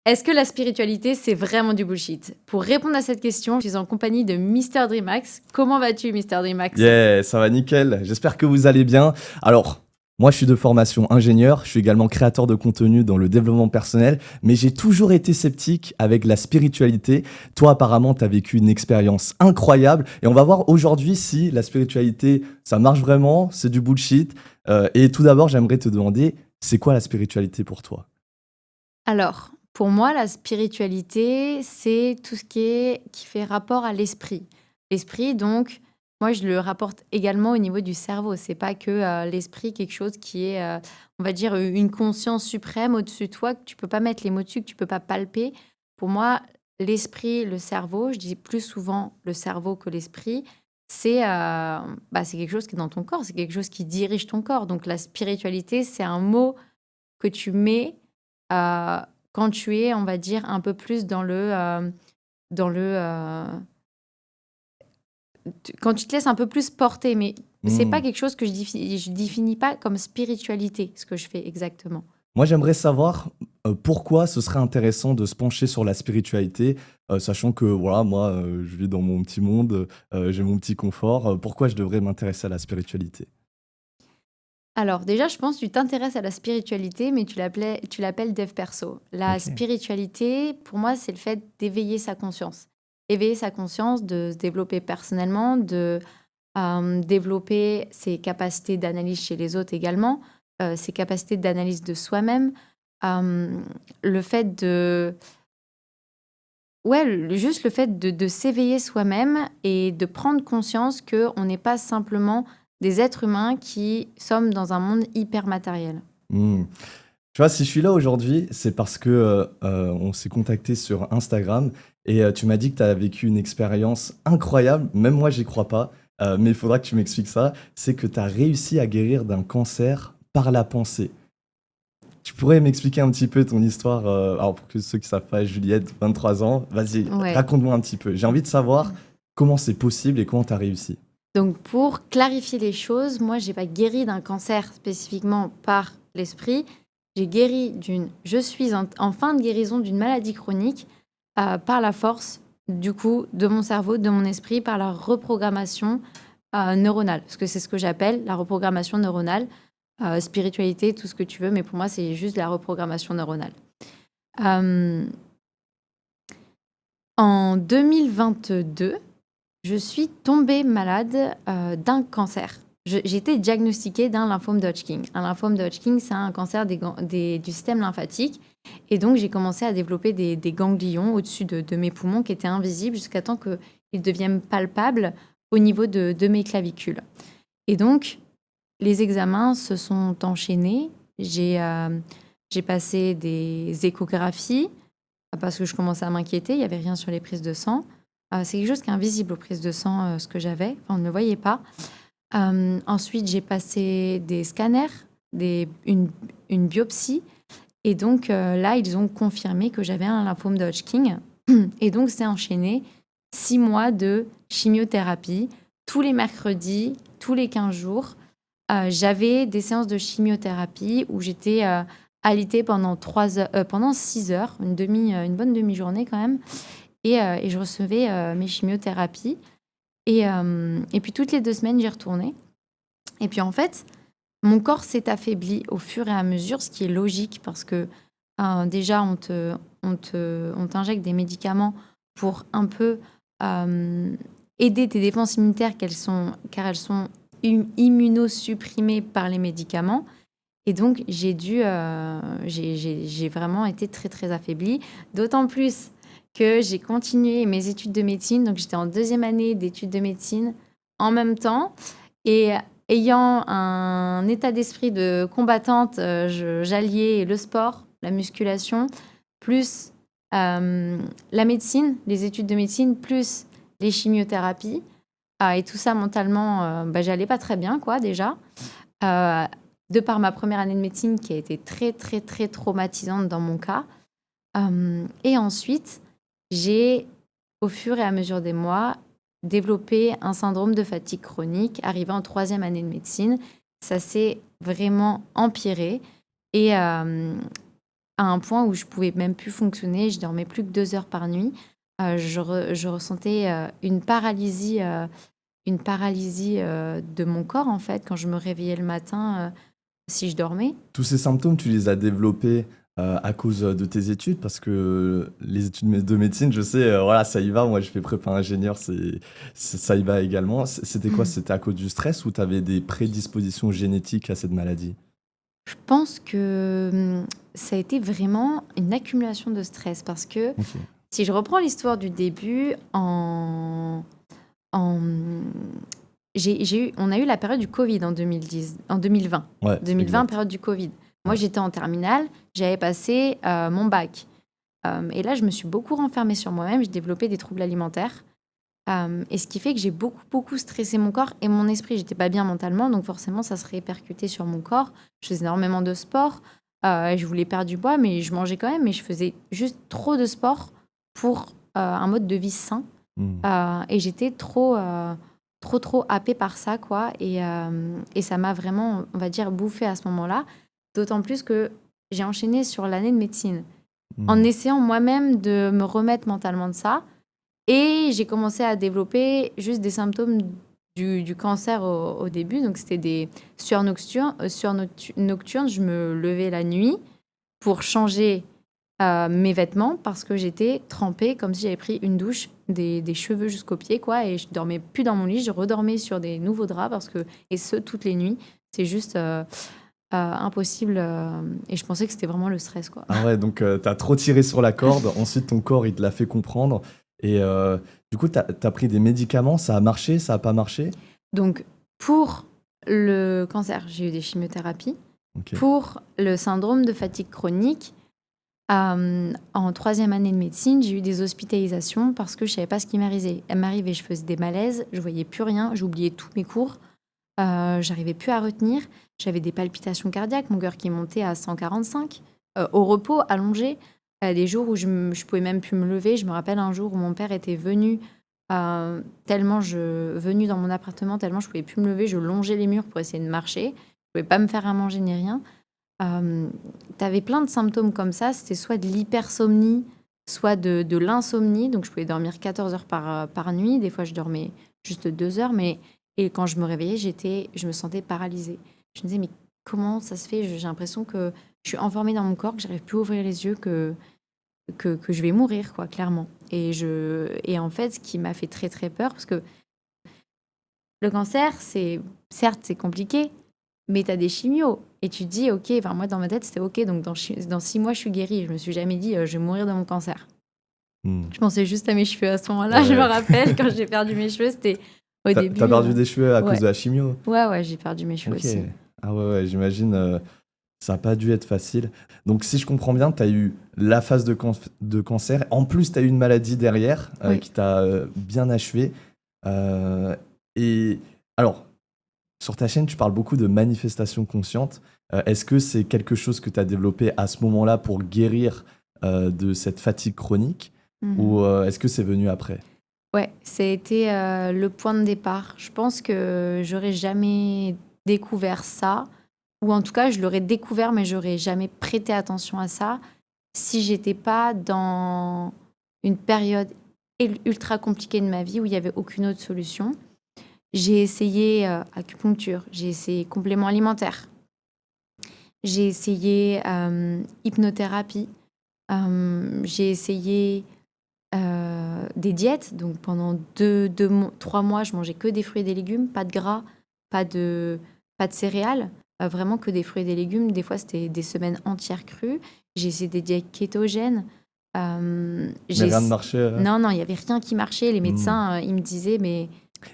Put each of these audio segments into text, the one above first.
Est-ce que la spiritualité, c'est vraiment du bullshit? Pour répondre à cette question, je suis en compagnie de Mister Dreamax. Comment vas-tu, Mister Dreamax? Yeah, ça va nickel. J'espère que vous allez bien. Alors, moi, je suis de formation ingénieur. Je suis également créateur de contenu dans le développement personnel, mais j'ai toujours été sceptique avec la spiritualité. Toi, apparemment, tu as vécu une expérience incroyable et on va voir aujourd'hui si la spiritualité, ça marche vraiment, c'est du bullshit. Et tout d'abord, j'aimerais te demander, c'est quoi la spiritualité pour toi? Alors, pour moi, la spiritualité, c'est tout ce qui fait rapport à l'esprit. L'esprit, donc, moi, je le rapporte également au niveau du cerveau. C'est pas que l'esprit, quelque chose qui est, on va dire, une conscience suprême au-dessus de toi, que tu peux pas mettre les mots dessus, que tu peux pas palper. Pour moi, l'esprit, le cerveau, je dis plus souvent le cerveau que l'esprit, c'est quelque chose qui est dans ton corps, c'est quelque chose qui dirige ton corps. Donc, la spiritualité, c'est un mot que tu mets Heu, quand tu es, on va dire, un peu plus dans le, tu quand tu te laisses un peu plus porter, mais c'est pas Hmm. quelque chose que je définis pas comme spiritualité, ce que je fais exactement. Moi, j'aimerais savoir pourquoi ce serait intéressant de se pencher sur la spiritualité, sachant que voilà, moi, je vis dans mon petit monde, j'ai mon petit confort. Pourquoi je devrais m'intéresser à la spiritualité? Alors déjà, je pense que tu t'intéresses à la spiritualité, mais tu l'appelles dev perso. La Ok. spiritualité, pour moi, c'est le fait d'éveiller sa conscience. Éveiller sa conscience, de se développer personnellement, de développer ses capacités d'analyse chez les autres également, ses capacités d'analyse de soi-même, le fait de ouais, juste le fait de s'éveiller soi-même et de prendre conscience qu'on n'est pas simplement des êtres humains qui sommes dans un monde hyper matériel. Hmm. Tu vois, si je suis là aujourd'hui, c'est parce que on s'est contacté sur Instagram et tu m'as dit que tu as vécu une expérience incroyable. Même moi, j'y crois pas, mais il faudra que tu m'expliques ça. C'est que tu as réussi à guérir d'un cancer par la pensée. Tu pourrais m'expliquer un petit peu ton histoire, alors pour que ceux qui savent pas, Juliette, 23 ans, vas-y, Ouais. raconte-moi un petit peu. J'ai envie de savoir comment c'est possible et comment tu as réussi. Donc pour clarifier les choses, moi j'ai pas guéri d'un cancer spécifiquement par l'esprit, j'ai guéri je suis en fin de guérison d'une maladie chronique par la force du coup de mon cerveau, de mon esprit, par la reprogrammation neuronale, parce que c'est ce que j'appelle la reprogrammation neuronale, spiritualité, tout ce que tu veux, mais pour moi c'est juste la reprogrammation neuronale. Euh, En 2022, je suis tombée malade d'un cancer. J'ai été diagnostiquée d'un lymphome de Hodgkin. Un lymphome de Hodgkin, c'est un cancer du système lymphatique. Et donc, j'ai commencé à développer des ganglions au-dessus de mes poumons qui étaient invisibles jusqu'à temps qu'ils deviennent palpables au niveau de mes clavicules. Et donc, les examens se sont enchaînés. J'ai passé des échographies parce que je commençais à m'inquiéter. Il n'y avait rien sur les prises de sang. C'est quelque chose qui est invisible aux prises de sang, ce que j'avais. Enfin, on ne le voyait pas. Ensuite, j'ai passé des scanners, une biopsie. Et donc là, ils ont confirmé que j'avais un lymphome de Hodgkin. Et donc, c'est enchaîné 6 mois de chimiothérapie. Tous les mercredis, tous les 15 jours, j'avais des séances de chimiothérapie où j'étais alitée pendant 3 heures, pendant 6 heures, une bonne demi-journée quand même. Et je recevais mes chimiothérapies. Et puis toutes les 2 semaines, j'y retournais. Et puis en fait, mon corps s'est affaibli au fur et à mesure, ce qui est logique parce que déjà, on t'injecte des médicaments pour un peu euh, aider tes défenses immunitaires car elles sont immunosupprimées par les médicaments. Et donc, j'ai vraiment été très, très affaiblie. D'autant plus que j'ai continué mes études de médecine. Donc, j'étais en 2e année d'études de médecine en même temps. Et ayant un état d'esprit de combattante, j'alliais le sport, la musculation, plus la médecine, les études de médecine, plus les chimiothérapies. Et tout ça, mentalement, j'allais pas très bien, quoi, déjà. Euh, de par ma première année de médecine qui a été très, très, très traumatisante dans mon cas. Et ensuite, j'ai, au fur et à mesure des mois, développé un syndrome de fatigue chronique. Arrivé en 3e année de médecine, ça s'est vraiment empiré. Et à un point où je pouvais même plus fonctionner. Je dormais plus que 2 heures par nuit. Je ressentais une paralysie de mon corps, en fait, quand je me réveillais le matin, si je dormais. Tous ces symptômes, tu les as développés à cause de tes études, parce que les études de médecine, je sais, voilà, ça y va. Moi, je fais prépa ingénieur, ça y va également. C'était quoi? C'était à cause du stress ou tu avais des prédispositions génétiques à cette maladie? Je pense que ça a été vraiment une accumulation de stress parce que Ok. si je reprends l'histoire du début, en- on a eu la période du Covid en 2020. Ouais, 2020, exact. période du Covid. Moi, Ouais. j'étais en terminale, j'avais passé mon bac. Et là, je me suis beaucoup renfermée sur moi-même, j'ai développé des troubles alimentaires. Et ce qui fait que j'ai beaucoup, beaucoup stressé mon corps et mon esprit. J'étais pas bien mentalement, donc forcément, ça se répercutait sur mon corps. Je faisais énormément de sport. Je voulais perdre du poids, mais je mangeais quand même. Mais je faisais juste trop de sport pour un mode de vie sain. Hmm. Et j'étais trop happée par ça, quoi. Et ça m'a vraiment, on va dire, bouffée à ce moment-là. D'autant plus que j'ai enchaîné sur l'année de médecine en Hmm. essayant moi-même de me remettre mentalement de ça. Et j'ai commencé à développer juste des symptômes du cancer au début. Donc, c'était des sueurs nocturnes. Je me levais la nuit pour changer mes vêtements parce que j'étais trempée comme si j'avais pris une douche, des cheveux jusqu'aux pieds, quoi. Et je dormais plus dans mon lit. Je redormais sur des nouveaux draps et ce, toutes les nuits. C'est juste impossible. Et je pensais que c'était vraiment le stress, quoi. Ah ouais, donc t'as trop tiré sur la corde. Ensuite, ton corps, il te l'a fait comprendre. Et du coup, t'as pris des médicaments. Ça a marché, ça a pas marché? Donc, pour le cancer, j'ai eu des chimiothérapies. Ok. Pour le syndrome de fatigue chronique, en 3e année de médecine, j'ai eu des hospitalisations parce que je ne savais pas ce qui m'arrivait. Je faisais des malaises, je voyais plus rien, j'oubliais tous mes cours, j'arrivais plus à retenir. J'avais des palpitations cardiaques, mon cœur qui montait à 145, au repos, allongé. Des jours où je pouvais même plus me lever. Je me rappelle un jour où mon père était venu, venu dans mon appartement, tellement je pouvais plus me lever. Je longeais les murs pour essayer de marcher. Je pouvais pas me faire à manger ni rien. T'avais plein de symptômes comme ça. C'était soit de l'hypersomnie, soit de l'insomnie. Donc, je pouvais dormir 14 heures par nuit. Des fois, je dormais juste 2 heures. Et quand je me réveillais, je me sentais paralysée. Je me disais, mais comment ça se fait? J'ai l'impression que je suis enfermée dans mon corps, que j'arrive plus à ouvrir les yeux, que je vais mourir, quoi, clairement. Et en fait, ce qui m'a fait très, très peur, parce que le cancer, certes, c'est compliqué, mais tu as des chimios. Et tu te dis, OK, enfin, moi, dans ma tête, c'était OK. Donc, dans 6 mois, je suis guérie. Je me suis jamais dit, je vais mourir de mon cancer. Hmm. Je pensais juste à mes cheveux à ce moment-là. Je me Ouais. rappelle, quand j'ai perdu mes cheveux, c'était au début. T'as perdu des cheveux à ouais. cause de la chimio? Ouais, j'ai perdu mes cheveux Ok. aussi. Ah ouais, j'imagine, ça n'a pas dû être facile. Donc, si je comprends bien, tu as eu la phase de cancer. En plus, tu as eu une maladie derrière Oui. qui t'a bien achevé. Et alors, sur ta chaîne, tu parles beaucoup de manifestations conscientes. Est-ce que c'est quelque chose que tu as développé à ce moment-là pour guérir de cette fatigue chronique ou est-ce que c'est venu après? Ouais, ça a été le point de départ. Je pense que j'aurais jamais découvert ça, ou en tout cas, je l'aurais découvert, mais j'aurais jamais prêté attention à ça si j'étais pas dans une période ultra compliquée de ma vie où il y avait aucune autre solution. J'ai essayé acupuncture, j'ai essayé complément alimentaire, j'ai essayé hypnothérapie, j'ai essayé des diètes. Donc pendant 3 mois, je mangeais que des fruits et des légumes, pas de gras, pas de céréales, vraiment que des fruits et des légumes. Des fois, c'était des semaines entières crues. J'ai essayé des diètes kétogènes. Mais rien ne marchait. Non, il n'y avait rien qui marchait. Les médecins, ils me disaient, mais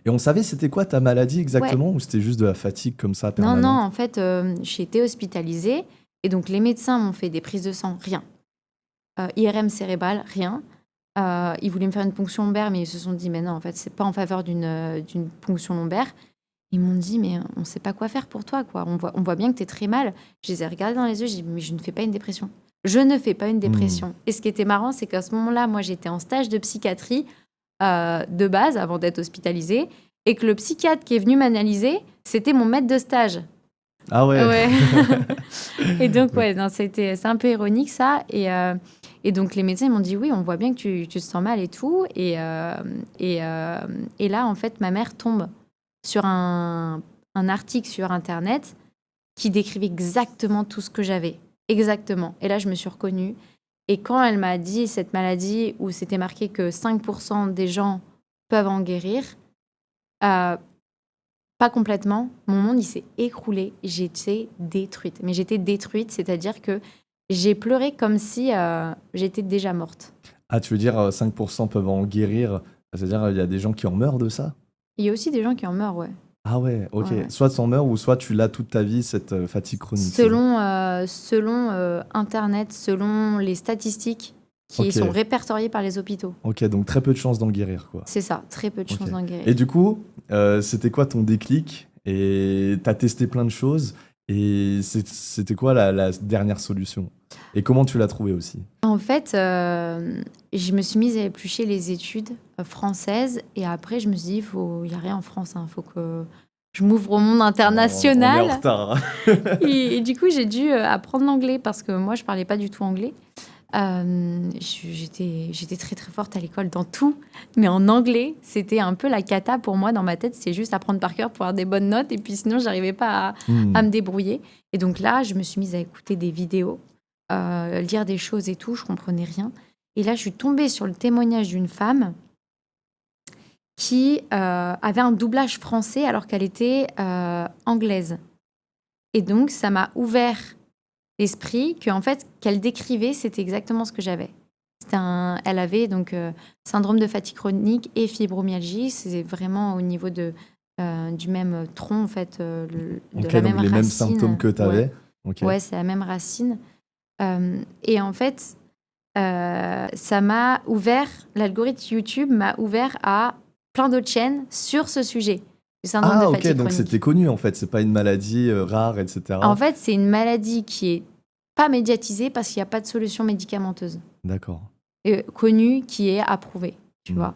Et on savait c'était quoi ta maladie ouais. exactement ou c'était juste de la fatigue comme ça Non, permanente? en fait, j'ai été hospitalisée. Et donc, les médecins m'ont fait des prises de sang, rien. IRM cérébrale, rien. Ils voulaient me faire une ponction lombaire, mais ils se sont dit, mais non, en fait, c'est pas en faveur d'une ponction lombaire. Ils m'ont dit, mais on sait pas quoi faire pour toi, quoi. On voit bien que tu es très mal. Je les ai regardés dans les yeux, j'ai dit, mais je ne fais pas une dépression. Je ne fais pas une dépression. Et ce qui était marrant, c'est qu'à ce moment-là, moi, j'étais en stage de psychiatrie de base, avant d'être hospitalisée, et que le psychiatre qui est venu m'analyser, c'était mon maître de stage. Ah ouais. Ouais. Et donc, Oui. c'est un peu ironique ça. Et donc, les médecins ils m'ont dit, oui, on voit bien que tu te sens mal et tout. Et là, en fait, ma mère tombe sur un article sur Internet qui décrivait exactement tout ce que j'avais. Exactement. Et là, je me suis reconnue. Et quand elle m'a dit cette maladie où c'était marqué que 5% des gens peuvent en guérir, euh, pas complètement, mon monde, il s'est écroulé. J'étais détruite. Mais j'étais détruite, c'est-à-dire que j'ai pleuré comme si j'étais déjà morte. Ah, tu veux dire 5% peuvent en guérir, c'est-à-dire il y a des gens qui en meurent de ça? Il y a aussi des gens qui en meurent, ouais. Ah ouais, ok. Ouais, ouais. Soit tu en meurs ou soit tu l'as toute ta vie, cette fatigue chronique, c'est ça? Selon Internet, selon les statistiques qui Ok, sont répertoriées par les hôpitaux. ok, donc très peu de chances d'en guérir, quoi. C'est ça, très peu de Ok. chances d'en guérir. Et du coup, c'était quoi ton déclic? Et t'as testé plein de choses. Et c'était quoi la dernière solution? Et comment tu l'as trouvée aussi? En fait, je me suis mise à éplucher les études françaises et après, je me suis dit, il n'y a rien en France, il faut que je m'ouvre au monde On est en international. retard, hein. Et du coup, j'ai dû apprendre l'anglais parce que moi, je parlais pas du tout anglais. J'étais très très forte à l'école dans tout, mais en anglais, c'était un peu la cata pour moi dans ma tête. C'était juste apprendre par cœur pour avoir des bonnes notes et puis sinon, j'arrivais pas à Hmm. me débrouiller. Et donc là, je me suis mise à écouter des vidéos, lire des choses et tout. Je comprenais rien. Et là, je suis tombée sur le témoignage d'une femme qui avait un doublage français alors qu'elle était anglaise. Et donc, ça m'a ouvert l'esprit que en fait qu'elle décrivait, c'était exactement ce que j'avais. Elle avait donc syndrome de fatigue chronique et fibromyalgie. C'est vraiment au niveau du même tronc en fait, de Ok, la donc même les mêmes racine. symptômes que tu Ouais, avais. Ok. ouais, c'est la même racine. Et en fait, ça m'a ouvert, l'algorithme YouTube m'a ouvert à plein d'autres chaînes sur ce sujet, le syndrome de Ah, ok, fatigue donc chronique. c'était connu en fait, c'est pas une maladie rare, En etc. fait, c'est une maladie qui est pas médiatisée parce qu'il n'y a pas de solution médicamenteuse D'accord. connue qui est approuvée, tu Hmm. vois.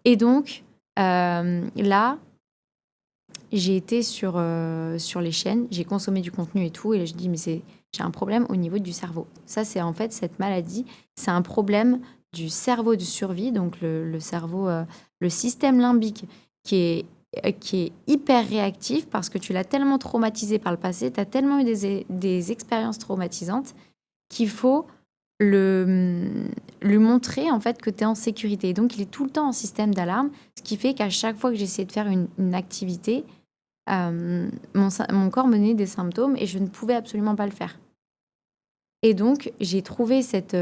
Et donc, là, j'ai été sur les chaînes, j'ai consommé du contenu et tout, et là, je dis, mais j'ai un problème au niveau du cerveau. Ça, c'est en fait, cette maladie, c'est un problème du cerveau de survie, donc le cerveau, le système limbique qui est hyper réactif parce que tu l'as tellement traumatisé par le passé, tu as tellement eu des expériences traumatisantes qu'il faut lui montrer en fait que tu es en sécurité. Donc, il est tout le temps en système d'alarme, ce qui fait qu'à chaque fois que j'essayais de faire une activité, mon corps me donnait des symptômes et je ne pouvais absolument pas le faire. Et donc, j'ai trouvé cette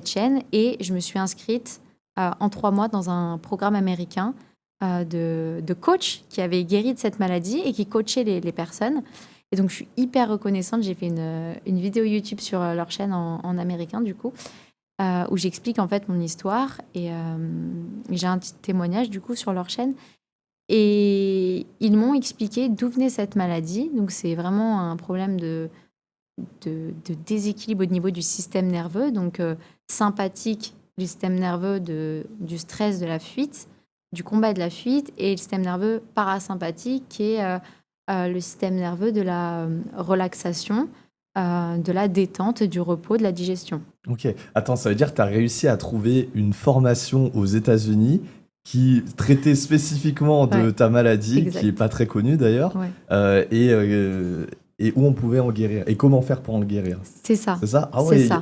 chaîne et je me suis inscrite en 3 mois dans un programme américain de coach qui avait guéri de cette maladie et qui coachait les personnes. Et donc, je suis hyper reconnaissante. J'ai fait une vidéo YouTube sur leur chaîne en américain, du coup, où j'explique en fait mon histoire. Et j'ai un petit témoignage, du coup, sur leur chaîne. Et ils m'ont expliqué d'où venait cette maladie. Donc, c'est vraiment un problème de déséquilibre au niveau du système nerveux, donc sympathique du système nerveux du stress, de la fuite, du combat et de la fuite, et le système nerveux parasympathique qui est le système nerveux de la relaxation, de la détente, du repos, de la digestion. Ok. Attends, ça veut dire que tu as réussi à trouver une formation aux États-Unis qui traitait spécifiquement de Ouais, ta maladie, exact. qui est pas très connue d'ailleurs, Ouais. Et où on pouvait en guérir. Et comment faire pour en guérir. C'est ça. C'est ça? Ah C'est ouais, ça.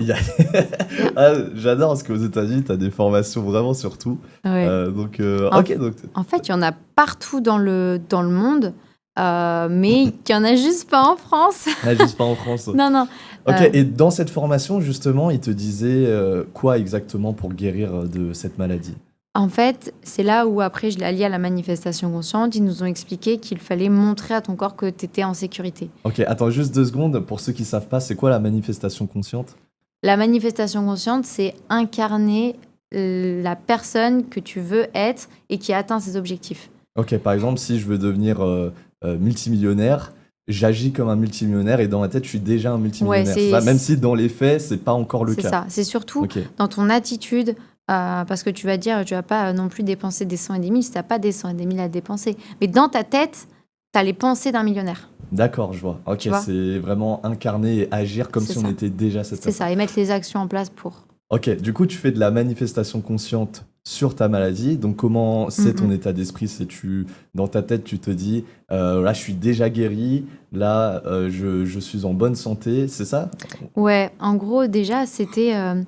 Ah, j'adore parce qu'aux États-Unis, tu as des formations vraiment sur tout. Ouais. Donc, En, ok, donc. en fait, il y en a partout dans le monde, mais il n'y en a juste pas en France. Ah, juste pas en France. Non, non. Ok, et dans cette formation, justement, ils te disaient quoi exactement pour guérir de cette maladie? En fait, c'est là où après je l'ai allié à la manifestation consciente. Ils nous ont expliqué qu'il fallait montrer à ton corps que tu étais en sécurité. Ok, attends juste 2 secondes. Pour ceux qui savent pas, c'est quoi la manifestation consciente? La manifestation consciente, c'est incarner la personne que tu veux être et qui atteint ses objectifs. Ok, par exemple, si je veux devenir multimillionnaire, j'agis comme un multimillionnaire et dans ma tête, je suis déjà un multimillionnaire. Ouais, C'est ça, même si dans les faits, c'est pas encore le c'est cas. ça. C'est surtout Ok, dans ton attitude, parce que tu vas dire, tu vas pas non plus dépenser des 100 et des 1000 si tu n'as pas des 100 et des 1000 à dépenser. Mais dans ta tête, tu as les pensées d'un millionnaire. D'accord, je vois. Ok, Tu vois? c'est vraiment incarner et agir comme C'est si on ça. était déjà cette C'est personne. ça, et mettre les actions en place pour. Ok, du coup, tu fais de la manifestation consciente sur ta maladie. Donc, comment c'est ton Mmh. état d'esprit? Dans ta tête, tu te dis, là, je suis déjà guéri, là, je suis en bonne santé, c'est ça? Ouais, en gros, déjà, c'était, heu,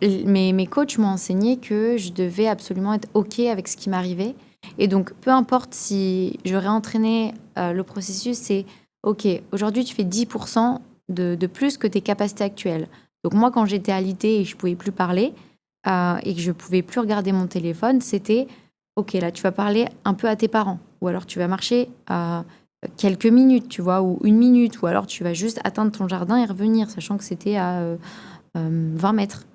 mes coachs m'ont enseigné que je devais absolument être OK avec ce qui m'arrivait, et donc peu importe si je réentraînais, le processus, c'est: «OK, aujourd'hui, tu fais 10 de plus que tes capacités actuelles». Donc moi, quand j'étais alitée et je pouvais plus parler, et que je pouvais plus regarder mon téléphone, c'était: «OK, là, tu vas parler un peu à tes parents, ou alors tu vas marcher, quelques minutes, tu vois? Ou 1 minute, ou alors tu vas juste atteindre ton jardin et revenir», sachant que c'était à, 20 mètres.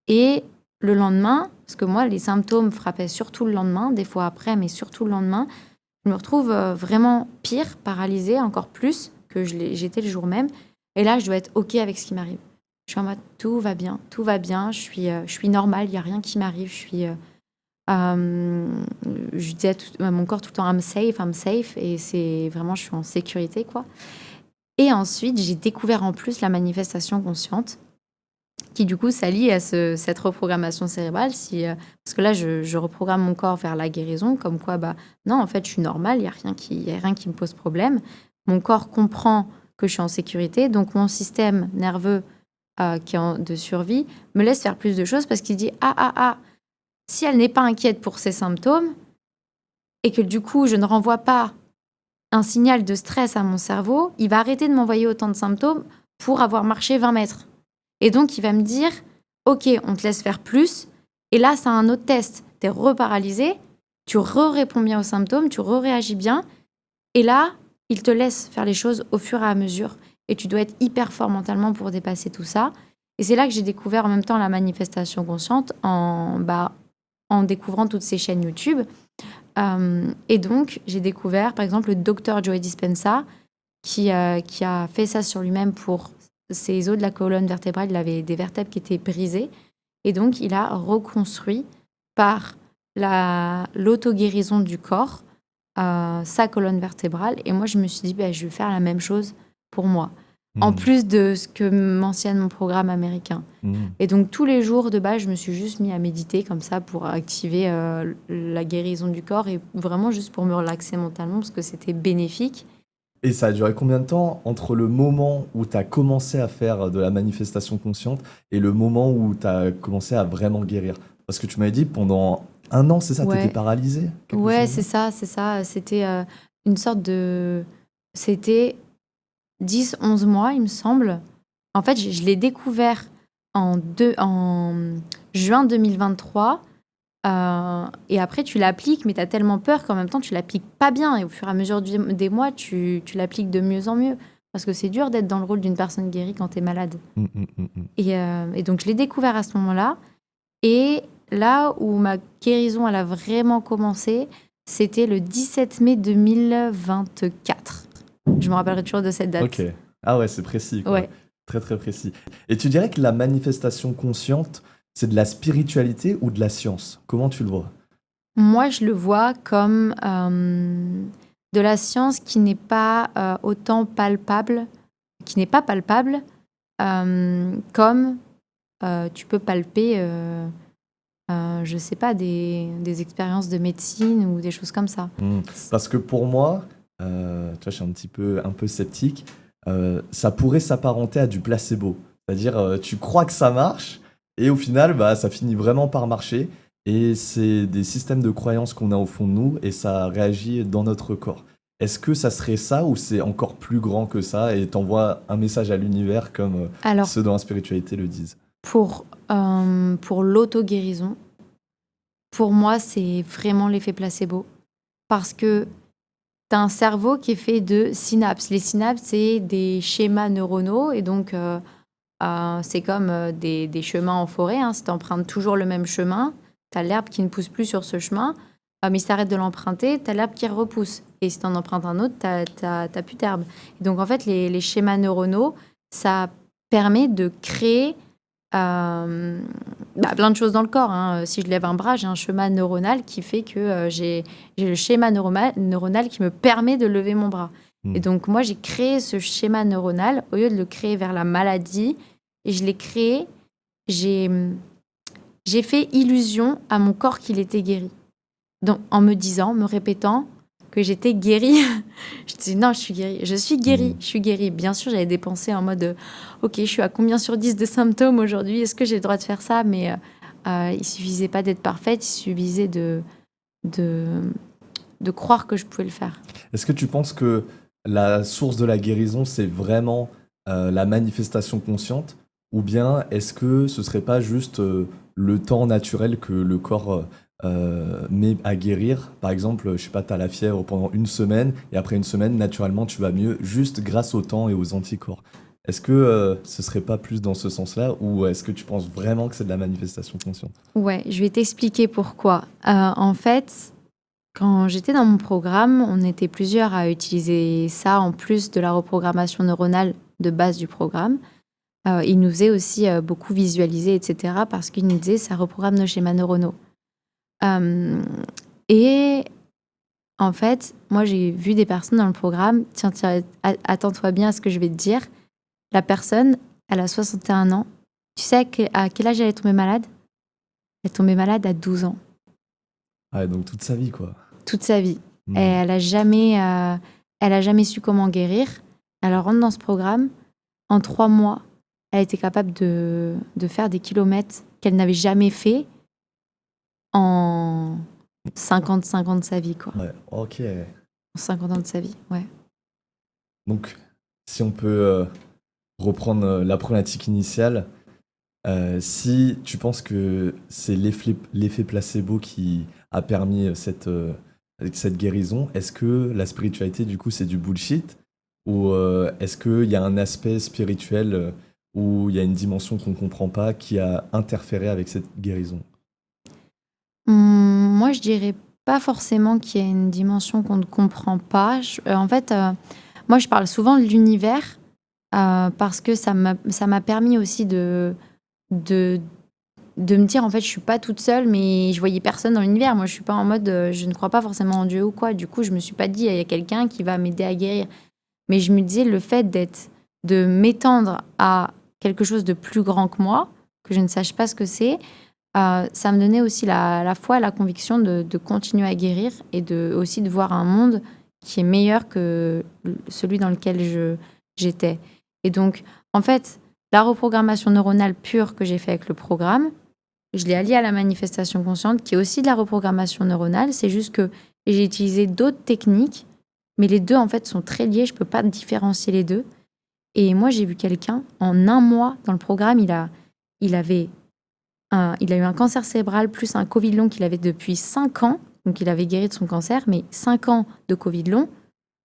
Et le lendemain, parce que moi, les symptômes frappaient surtout le lendemain, des fois après, mais surtout le lendemain, je me retrouve, vraiment pire, paralysée encore plus que j'étais le jour même, et là, je dois être OK avec ce qui m'arrive. Je suis en mode: tout va bien, je suis normale, il y a rien qui m'arrive, je dis à mon corps tout le temps: I'm safe», et c'est vraiment, je suis en sécurité, quoi. Et ensuite, j'ai découvert en plus la manifestation consciente, qui du coup s'allie à cette reprogrammation cérébrale. Parce que là, je reprogramme mon corps vers la guérison, comme quoi, bah non, en fait, je suis normale, il n'y a rien qui me pose problème. Mon corps comprend que je suis en sécurité, donc mon système nerveux, qui est de survie, me laisse faire plus de choses, parce qu'il dit: ah, si elle n'est pas inquiète pour ses symptômes, et que du coup, je ne renvoie pas un signal de stress à mon cerveau, il va arrêter de m'envoyer autant de symptômes pour avoir marché 20 mètres. Et donc, il va me dire: OK, on te laisse faire plus. Et là, c'est un autre test. Tu es reparalysé, tu réponds bien aux symptômes, tu réagis bien. Et là, il te laisse faire les choses au fur et à mesure. Et tu dois être hyper fort mentalement pour dépasser tout ça. Et c'est là que j'ai découvert en même temps la manifestation consciente, en découvrant toutes ces chaînes YouTube. Et donc, j'ai découvert, par exemple, le docteur Joe Dispenza, qui a fait ça sur lui-même pour ses os de la colonne vertébrale. Il avait des vertèbres qui étaient brisées. Et donc, il a reconstruit par l'auto-guérison du corps, sa colonne vertébrale. Et moi, je me suis dit, bah, je vais faire la même chose pour moi, en Hmm. plus de ce que mentionne mon programme américain. Hmm. Et donc, tous les jours de base, je me suis juste mis à méditer comme ça pour activer, la guérison du corps, et vraiment juste pour me relaxer mentalement, parce que c'était bénéfique. Et ça a duré combien de temps entre le moment où tu as commencé à faire de la manifestation consciente et le moment où tu as commencé à vraiment guérir? Parce que tu m'avais dit pendant 1 an, c'est ça, tu étais Ouais, paralysé? Quelque ouais, chose comme c'est ça? ça, c'est ça. C'était, une sorte de... C'était 10, 11 mois, il me semble. En fait, je l'ai découvert en juin 2023. Et après, tu l'appliques, mais tu as tellement peur qu'en même temps, tu l'appliques pas bien. Et au fur et à mesure des mois, tu l'appliques de mieux en mieux. Parce que c'est dur d'être dans le rôle d'une personne guérie quand tu es malade. Hmm, hmm, hmm, hmm. Et donc, je l'ai découvert à ce moment-là. Et là où ma guérison, elle a vraiment commencé, c'était le 17 mai 2024. Je me rappellerai toujours de cette Ok. date. Ah ouais, c'est précis, quoi. Ouais. Très, très précis. Et tu dirais que la manifestation consciente, c'est de la spiritualité ou de la science? Comment tu le vois? Moi, je le vois comme, de la science qui n'est pas, autant palpable, qui n'est pas palpable, comme, tu peux palper, je sais pas, des expériences de médecine ou des choses comme ça. Hmm. Parce que pour moi, tu vois, je suis un peu sceptique. Ça pourrait s'apparenter à du placebo. C'est-à-dire, tu crois que ça marche, et au final, bah, ça finit vraiment par marcher. Et c'est des systèmes de croyances qu'on a au fond de nous, et ça réagit dans notre corps. Est-ce que ça serait ça, ou c'est encore plus grand que ça, et t'envoies un message à l'univers comme Alors, ceux dans la spiritualité le disent? pour l'auto-guérison, pour moi, c'est vraiment l'effet placebo, parce que tu as un cerveau qui est fait de synapses. Les synapses, c'est des schémas neuronaux, et donc, c'est comme, des chemins en forêt, hein. Si tu empruntes toujours le même chemin, tu as l'herbe qui ne pousse plus sur ce chemin, mais si tu arrêtes de l'emprunter, tu as l'herbe qui repousse, et si tu en empruntes un autre, tu as plus d'herbe. Et donc en fait, les schémas neuronaux, ça permet de créer, plein de choses dans le corps, hein. Si je lève un bras, j'ai un schéma neuronal qui fait que, j'ai le schéma neuronal qui me permet de lever mon bras. Et donc, moi, j'ai créé ce schéma neuronal au lieu de le créer vers la maladie. Et je l'ai créé, j'ai fait illusion à mon corps qu'il était guéri. Donc, en me répétant que j'étais guérie. Je disais non, je suis guérie. Je suis guérie. Bien sûr, j'avais des pensées en mode ok, je suis à combien sur 10 de symptômes aujourd'hui? Est-ce que j'ai le droit de faire ça? Mais il suffisait pas d'être parfaite, il suffisait de croire que je pouvais le faire. Est-ce que tu penses que la source de la guérison, c'est vraiment la manifestation consciente? Ou bien est-ce que ce serait pas juste le temps naturel que le corps met à guérir? Par exemple, je sais pas, tu as la fièvre pendant une semaine et après une semaine, naturellement, tu vas mieux juste grâce au temps et aux anticorps. Est-ce que ce serait pas plus dans ce sens-là ou est-ce que tu penses vraiment que c'est de la manifestation consciente? Ouais, je vais t'expliquer pourquoi. En fait, quand j'étais dans mon programme, on était plusieurs à utiliser ça en plus de la reprogrammation neuronale de base du programme. Il nous faisait aussi beaucoup visualiser, etc. parce qu'il nous disait ça reprogramme nos schémas neuronaux. Et en fait, moi, j'ai vu des personnes dans le programme. Tiens, attends-toi bien à ce que je vais te dire. La personne, elle a 61 ans. Tu sais à quel âge elle est tombée malade? Elle est tombée malade à 12 ans. Ah, donc toute sa vie, quoi. Toute sa vie. Et elle a jamais su comment guérir. Elle rentre dans ce programme. En 3 mois, elle était capable de faire des kilomètres qu'elle n'avait jamais fait en 50 ans de sa vie, quoi. Ouais, ok. En 50 ans de sa vie, ouais. Donc, si on peut reprendre la problématique initiale, si tu penses que c'est l'effet placebo qui a permis cette guérison, est-ce que la spiritualité, du coup, c'est du bullshit? Ou est-ce qu'il y a un aspect spirituel où il y a une dimension qu'on ne comprend pas qui a interféré avec cette guérison? Moi, je dirais pas forcément qu'il y a une dimension qu'on ne comprend pas. En fait, moi, je parle souvent de l'univers parce que ça m'a permis aussi de me dire, en fait, je suis pas toute seule, mais je voyais personne dans l'univers. Moi, je suis pas en mode, je ne crois pas forcément en Dieu ou quoi. Du coup, je me suis pas dit, il y a quelqu'un qui va m'aider à guérir. Mais je me disais, le fait de m'étendre à quelque chose de plus grand que moi, que je ne sache pas ce que c'est, ça me donnait aussi la foi et la conviction de continuer à guérir et aussi de voir un monde qui est meilleur que celui dans lequel j'étais. Et donc, en fait, la reprogrammation neuronale pure que j'ai fait avec le programme, je l'ai alliée à la manifestation consciente, qui est aussi de la reprogrammation neuronale. C'est juste que j'ai utilisé d'autres techniques, mais les deux, en fait, sont très liés. Je ne peux pas différencier les deux. Et moi, j'ai vu quelqu'un, en 1 mois, dans le programme, il a eu un cancer cérébral plus un Covid long qu'il avait depuis 5 ans. Donc, il avait guéri de son cancer, mais 5 ans de Covid long.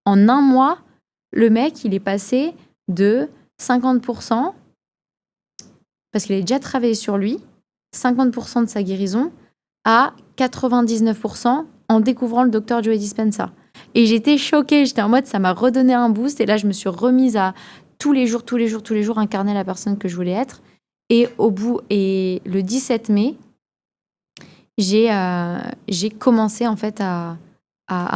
En 1 mois, le mec, il est passé de 50%, parce qu'il avait déjà travaillé sur lui, 50% de sa guérison, à 99% en découvrant le docteur Joe Dispenza. Et j'étais choquée, j'étais en mode, ça m'a redonné un boost. Et là, je me suis remise à tous les jours, incarner la personne que je voulais être. Et le 17 mai, j'ai commencé en fait à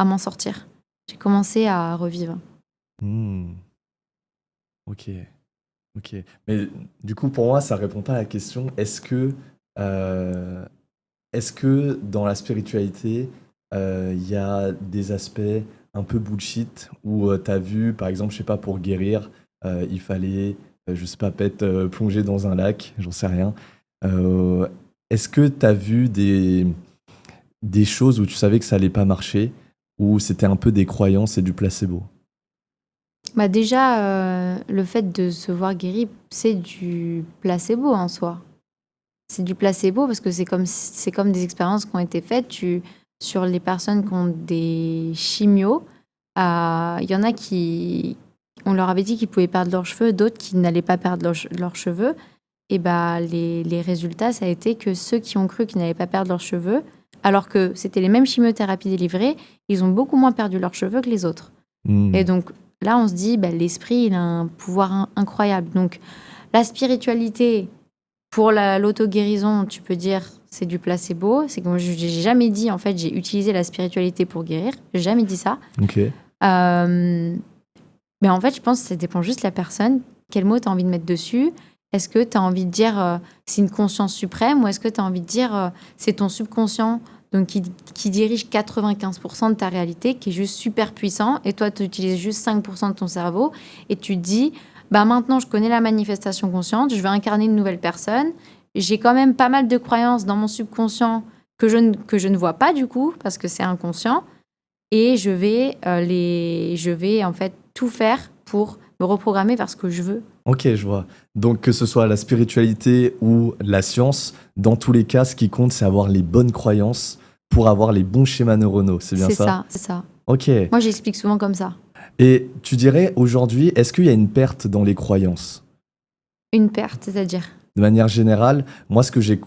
m'en sortir. J'ai commencé à revivre. Ok. Mais du coup, pour moi, ça répond pas à la question. Est-ce que dans la spiritualité, il y a des aspects un peu bullshit où tu as vu, par exemple, je sais pas, pour guérir, il fallait, je sais pas, peut-être plonger dans un lac, j'en sais rien. Est-ce que tu as vu des choses où tu savais que ça allait pas marcher, ou c'était un peu des croyances et du placebo? Bah déjà, le fait de se voir guéri, c'est du placebo en soi. C'est du placebo parce que c'est comme des expériences qui ont été faites. Sur les personnes qui ont des chimios, il y en a on leur avait dit qu'ils pouvaient perdre leurs cheveux, d'autres qui n'allaient pas perdre leurs cheveux. Et bah, les résultats, ça a été que ceux qui ont cru qu'ils n'allaient pas perdre leurs cheveux, alors que c'était les mêmes chimiothérapies délivrées, ils ont beaucoup moins perdu leurs cheveux que les autres. Et donc là, on se dit, bah, l'esprit, il a un pouvoir incroyable. Donc la spiritualité, pour l'auto-guérison, tu peux dire c'est du placebo. C'est que moi, j'ai jamais dit, en fait, j'ai utilisé la spiritualité pour guérir. J'ai jamais dit ça. Ok. Mais en fait, je pense que ça dépend juste de la personne. Quel mot tu as envie de mettre dessus? Est-ce que tu as envie de dire c'est une conscience suprême ou est-ce que tu as envie de dire c'est ton subconscient donc qui dirige 95% de ta réalité, qui est juste super puissant et toi, tu utilises juste 5% de ton cerveau et tu te dis bah maintenant, je connais la manifestation consciente, je vais incarner une nouvelle personne. J'ai quand même pas mal de croyances dans mon subconscient que je ne vois pas du coup parce que c'est inconscient et je vais en fait tout faire pour me reprogrammer vers ce que je veux. Ok, je vois. Donc que ce soit la spiritualité ou la science, dans tous les cas, ce qui compte, c'est avoir les bonnes croyances pour avoir les bons schémas neuronaux. C'est bien C'est ça? ça, c'est ça. Ok. Moi, j'explique souvent comme ça. Et tu dirais aujourd'hui, est-ce qu'il y a une perte dans les croyances? Une perte, c'est-à-dire. De manière générale, moi, ce que j'ai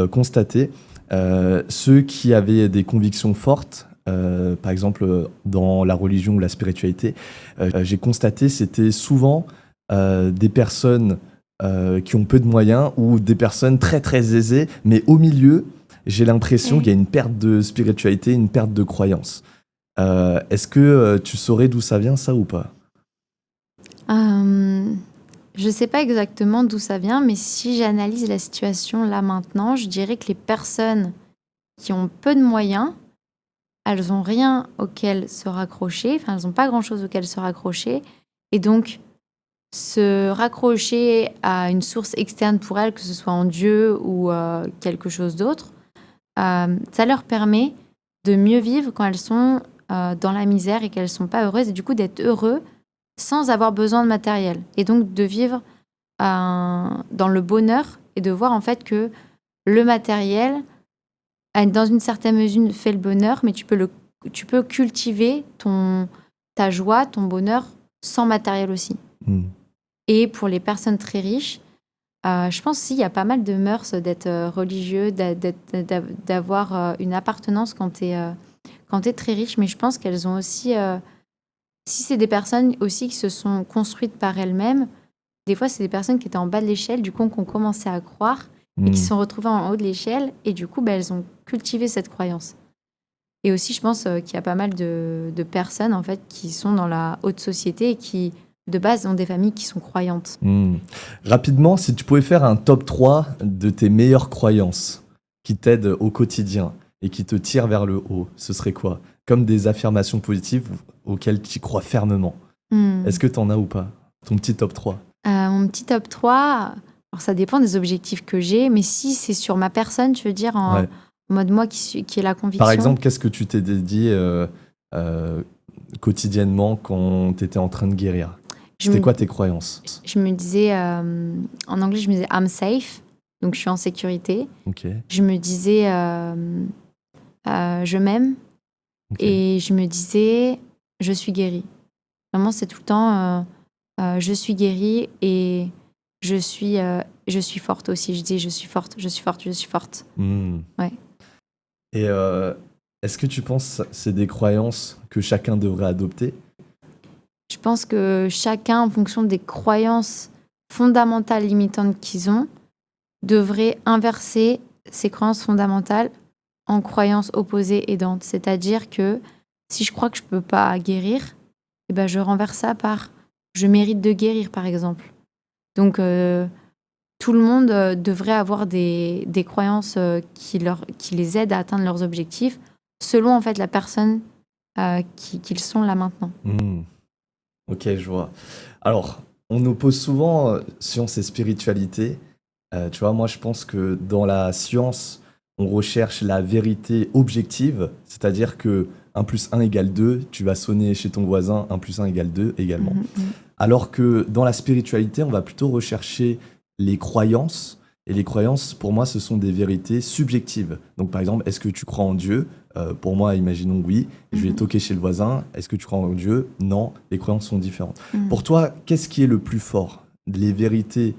constaté, ceux qui avaient des convictions fortes, par exemple dans la religion ou la spiritualité, j'ai constaté c'était souvent des personnes qui ont peu de moyens ou des personnes très très aisées, mais au milieu, j'ai l'impression Ouais. qu'il y a une perte de spiritualité, une perte de croyance. Est-ce que tu saurais d'où ça vient ça ou pas? Je ne sais pas exactement d'où ça vient, mais si j'analyse la situation là maintenant, je dirais que les personnes qui ont peu de moyens, elles n'ont rien auquel se raccrocher, enfin elles n'ont pas grand-chose auquel se raccrocher, et donc se raccrocher à une source externe pour elles, que ce soit en Dieu ou quelque chose d'autre, ça leur permet de mieux vivre quand elles sont dans la misère et qu'elles ne sont pas heureuses, et du coup d'être heureux sans avoir besoin de matériel. Et donc de vivre dans le bonheur et de voir en fait que le matériel, dans une certaine mesure, fait le bonheur, mais tu peux cultiver ta joie, ton bonheur sans matériel aussi. Hmm. Et pour les personnes très riches, je pense qu'il y a pas mal de mœurs d'être religieux, d'avoir une appartenance quand tu es très riche, mais je pense qu'elles ont aussi, si c'est des personnes aussi qui se sont construites par elles-mêmes, des fois c'est des personnes qui étaient en bas de l'échelle, du coup qui ont commencé à croire et qui se sont retrouvées en haut de l'échelle, et du coup elles ont cultivé cette croyance. Et aussi je pense qu'il y a pas mal de personnes en fait qui sont dans la haute société et qui de base ont des familles qui sont croyantes. Rapidement, si tu pouvais faire un top 3 de tes meilleures croyances qui t'aident au quotidien et qui te tirent vers le haut, ce serait quoi? Comme des affirmations positives auxquelles tu crois fermement. Est-ce que tu en as ou pas? Ton petit top 3. Mon petit top 3, alors ça dépend des objectifs que j'ai, mais si c'est sur ma personne, tu veux dire en Ouais. mode moi qui est la conviction. Par exemple, qu'est-ce que tu t'es dit quotidiennement quand tu étais en train de guérir? C'était quoi tes croyances? Je me disais, en anglais, je me disais I'm safe, donc je suis en sécurité. Ok. Je me disais je m'aime, Ok. et je me disais je suis guérie. Vraiment, c'est tout le temps je suis guérie et je suis forte aussi. Je dis je suis forte, je suis forte, je suis forte. Ouais. Et est-ce que tu penses que c'est des croyances que chacun devrait adopter? Je pense que chacun, en fonction des croyances fondamentales limitantes qu'ils ont, devrait inverser ces croyances fondamentales en croyances opposées aidantes. C'est-à-dire que si je crois que je ne peux pas guérir, eh ben je renverse ça par je mérite de guérir, par exemple. Donc, tout le monde devrait avoir des croyances qui les aident à atteindre leurs objectifs selon en fait la personne qu'ils sont là maintenant. Ok, je vois. Alors, on oppose souvent science et spiritualité. Tu vois, moi, je pense que dans la science, on recherche la vérité objective, c'est-à-dire que 1 plus 1 égale 2, tu vas sonner chez ton voisin, 1 plus 1 égale 2 également. Alors que dans la spiritualité, on va plutôt rechercher les croyances. Et les croyances, pour moi, ce sont des vérités subjectives. Donc, par exemple, est-ce que tu crois en Dieu? Pour moi, imaginons oui. Je vais toquer chez le voisin. Est-ce que tu crois en Dieu? Non. Les croyances sont différentes. Pour toi, qu'est-ce qui est le plus fort? Les vérités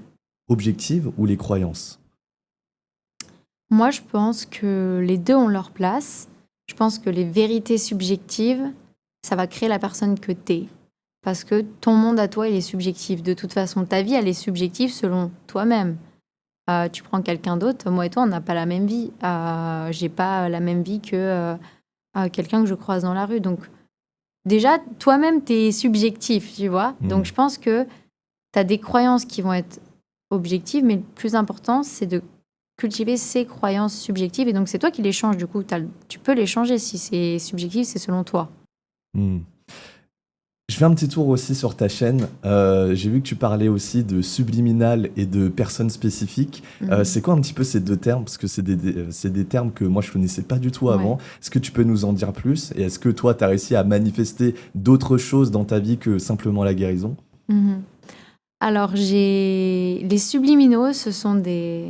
objectives ou les croyances? Moi, je pense que les deux ont leur place. Je pense que les vérités subjectives, ça va créer la personne que t'es. Parce que ton monde à toi, il est subjectif. De toute façon, ta vie, elle est subjective selon toi-même. Tu prends quelqu'un d'autre, moi et toi, on n'a pas la même vie. J'ai pas la même vie que quelqu'un que je croise dans la rue. Donc, déjà, toi-même, tu es subjectif, tu vois. Mhm. Donc, je pense que tu as des croyances qui vont être objectives, mais le plus important, c'est de cultiver ces croyances subjectives. Et donc, c'est toi qui les changes. Du coup, tu peux les changer si c'est subjectif, c'est selon toi. Hmm. Je fais un petit tour aussi sur ta chaîne. J'ai vu que tu parlais aussi de subliminal et de personnes spécifiques. Mhm. C'est quoi un petit peu ces deux termes? Parce que c'est des termes que moi je connaissais pas du tout Ouais. avant. Est-ce que tu peux nous en dire plus? Et est-ce que toi, tu as réussi à manifester d'autres choses dans ta vie que simplement la guérison? Mhm. Alors, les subliminaux, ce sont des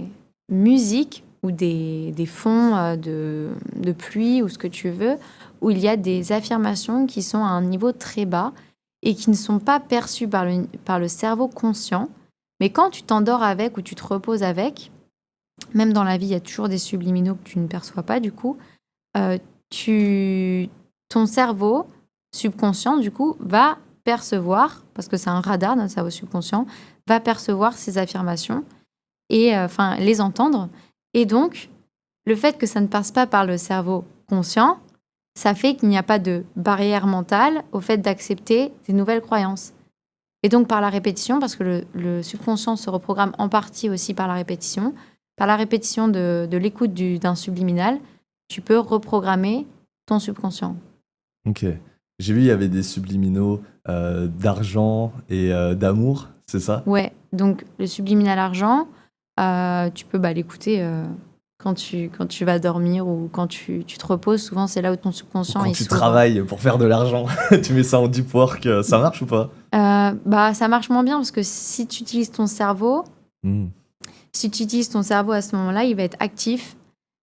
musiques ou des fonds de pluie ou ce que tu veux, où il y a des affirmations qui sont à un niveau très bas et qui ne sont pas perçues par le cerveau conscient. Mais quand tu t'endors avec ou tu te reposes avec, même dans la vie, il y a toujours des subliminaux que tu ne perçois pas du coup, euh, ton cerveau subconscient, du coup, va percevoir, parce que c'est un radar, notre cerveau subconscient, va percevoir ces affirmations et enfin les entendre. Et donc, le fait que ça ne passe pas par le cerveau conscient, ça fait qu'il n'y a pas de barrière mentale au fait d'accepter des nouvelles croyances. Et donc, par la répétition, parce que le subconscient se reprogramme en partie aussi par la répétition de l'écoute d'un subliminal, tu peux reprogrammer ton subconscient. Ok. J'ai vu, il y avait des subliminaux d'argent et d'amour, c'est ça? Ouais, donc le subliminal argent, tu peux l'écouter quand tu vas dormir ou quand tu te reposes. Souvent, c'est là où ton Ou subconscient quand est tu sourd. travailles pour faire de l'argent, tu mets ça en deep work, ça marche ou pas? Ça marche moins bien parce que si tu utilises ton cerveau, Hmm. à ce moment-là, il va être actif.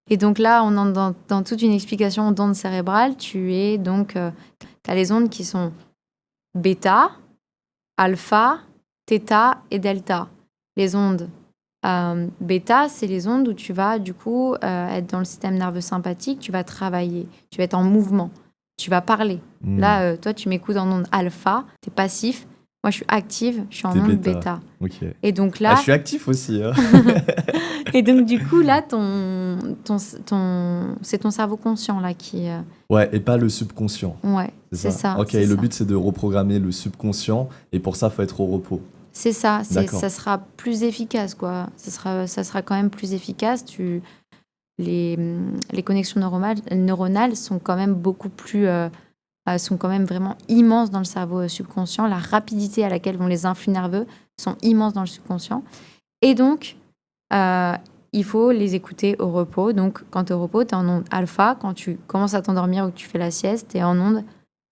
Et donc là, on entre dans toute une explication d'ondes cérébrales. Tu as les ondes qui sont bêta, alpha, theta et delta. Les ondes bêta, c'est les ondes où tu vas du coup être dans le système nerveux sympathique, tu vas travailler, tu vas être en mouvement, tu vas parler. Hmm. Là, toi, tu m'écoutes en onde alpha, tu es passif. Moi, je suis active, je suis en T'es onde bêta. bêta. Ok. Et donc Ah, là, je suis actif aussi, hein. et donc du coup, là, c'est ton cerveau conscient là qui... Ouais, et pas le subconscient. ouais, c'est ça. Ok, c'est et le ça. but c'est de reprogrammer le subconscient, et pour ça, faut être au repos. C'est ça, D'accord. ça sera plus efficace, quoi. Ça sera quand même plus efficace. Les connexions neuronales sont quand même beaucoup plus... sont quand même vraiment immenses dans le cerveau subconscient. La rapidité à laquelle vont les influx nerveux sont immenses dans le subconscient. Et donc, il faut les écouter au repos. Donc, quand tu es au repos, tu es en onde alpha. Quand tu commences à t'endormir ou que tu fais la sieste, tu es en onde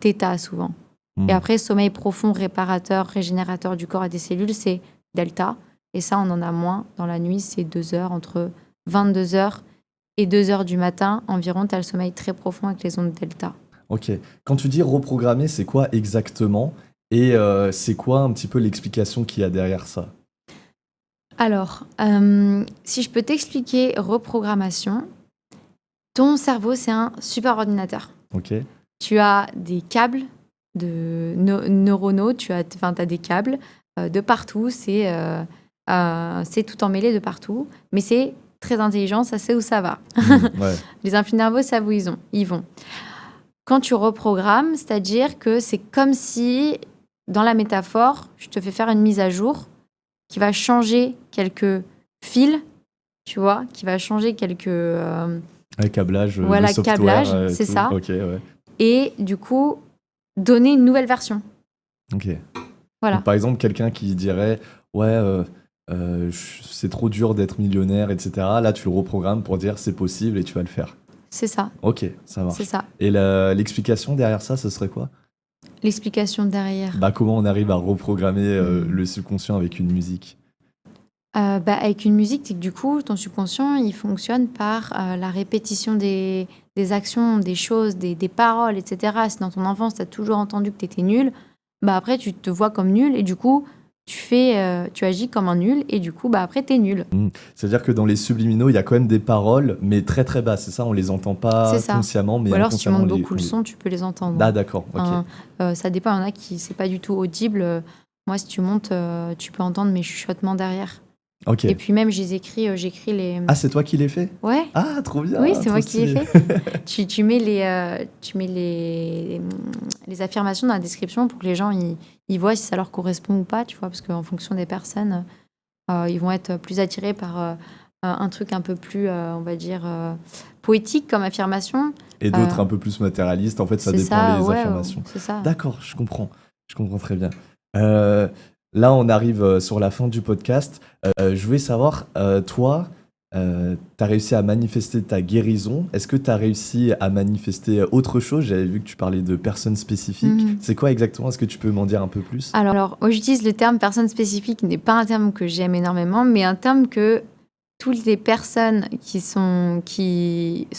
theta souvent. Hmm. Et après, sommeil profond, réparateur, régénérateur du corps et des cellules, c'est delta. Et ça, on en a moins. Dans la nuit, c'est 2 heures, entre 22 heures et 2 heures du matin environ. Tu as le sommeil très profond avec les ondes delta. Ok. Quand tu dis reprogrammer, c'est quoi exactement? Et c'est quoi un petit peu l'explication qu'il y a derrière ça? Alors, si je peux t'expliquer reprogrammation, ton cerveau, c'est un super ordinateur. Ok. Tu as des câbles neuronaux, tu as des câbles de partout, c'est tout emmêlé de partout, mais c'est très intelligent, ça sait où ça va. Ouais. Les influx nerveux savent où ils vont. Quand tu reprogrammes, c'est-à-dire que c'est comme si, dans la métaphore, je te fais faire une mise à jour qui va changer quelques fils, tu vois, qui va changer quelques... Ouais, câblage, voilà, le software, câblage, et c'est tout. ça. Ok, ouais. Et du coup, donner une nouvelle version. Ok. Voilà. Donc, par exemple, quelqu'un qui dirait, ouais, c'est trop dur d'être millionnaire, etc. Là, tu le reprogrammes pour dire c'est possible et tu vas le faire. C'est ça, Ok, ça marche. c'est ça. Et l'explication derrière ça, ce serait quoi? L'explication derrière. Comment on arrive à reprogrammer le subconscient avec une musique? Avec une musique, c'est que du coup, ton subconscient, il fonctionne par la répétition des actions, des choses, des paroles, etc. Si dans ton enfance, tu as toujours entendu que tu étais nul, après, tu te vois comme nul et du coup, tu agis comme un nul et du coup, après, tu es nul. C'est-à-dire que dans les subliminaux, il y a quand même des paroles, mais très très basses, c'est ça? On les entend pas C'est ça. consciemment, mais Ou alors, si tu inconsciemment, montes beaucoup le son, tu peux les entendre. Ah, d'accord, ok. Ça dépend, il y en a qui, c'est pas du tout audible. Moi, si tu montes, tu peux entendre mes chuchotements derrière. Ok. Et puis même, j'écris les... Ah, c'est toi qui l'as fait? Ouais, Ah, trop bien, oui, c'est trop moi qui l'ai stylé. fait. Tu mets les affirmations dans la description pour que les gens ils voient si ça leur correspond ou pas, tu vois, parce qu'en fonction des personnes, ils vont être plus attirés par un truc un peu plus, on va dire, poétique comme affirmation. Et Euh, d'autres un peu plus matérialistes, en fait, ça c'est dépend ça, les ouais, affirmations. c'est ça. D'accord, je comprends très bien. Euh, Là, on arrive sur la fin du podcast. Je voulais savoir, toi, tu as réussi à manifester ta guérison. Est-ce que tu as réussi à manifester autre chose? J'avais vu que tu parlais de personnes spécifiques. Mhm. C'est quoi exactement? Est-ce que tu peux m'en dire un peu plus? Alors, moi, j'utilise le terme personne spécifique, qui n'est pas un terme que j'aime énormément, mais un terme que toutes les personnes qui sont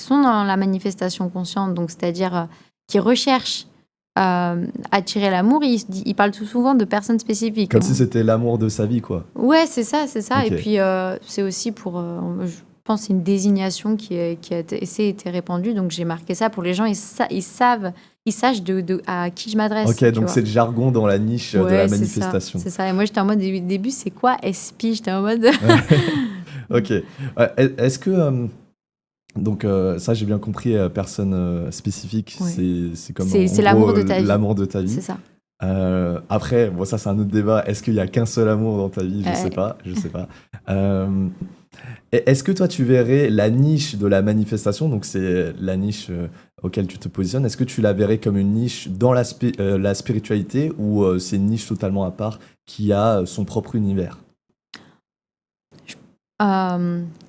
dans la manifestation consciente, donc c'est-à-dire qui recherchent attirer l'amour, ils parlent tout souvent de personnes spécifiques. Comme si c'était l'amour de sa vie, quoi. Ouais, c'est ça, c'est ça. Ok. Et puis, c'est aussi pour, je pense, que c'est une désignation qui a été répandue, donc j'ai marqué ça pour les gens, ils sachent à qui je m'adresse. Ok, tu donc vois. c'est le jargon dans la niche de la Ouais, c'est ça, manifestation. c'est ça. Et moi, j'étais en mode, au début, c'est quoi SP? J'étais en mode... Ok. Est-ce que donc ça j'ai bien compris, personne spécifique, Ouais. c'est comme C'est en l'amour gros de ta vie. l'amour de ta C'est vie. ça. Après, bon ça c'est un autre débat. Est-ce qu'il y a qu'un seul amour dans ta vie? Je sais Ouais. pas, je sais pas. Est-ce que toi tu verrais la niche de la manifestation, donc c'est la niche auquel tu te positionnes, est-ce que tu la verrais comme une niche dans la spiritualité ou c'est une niche totalement à part qui a son propre univers?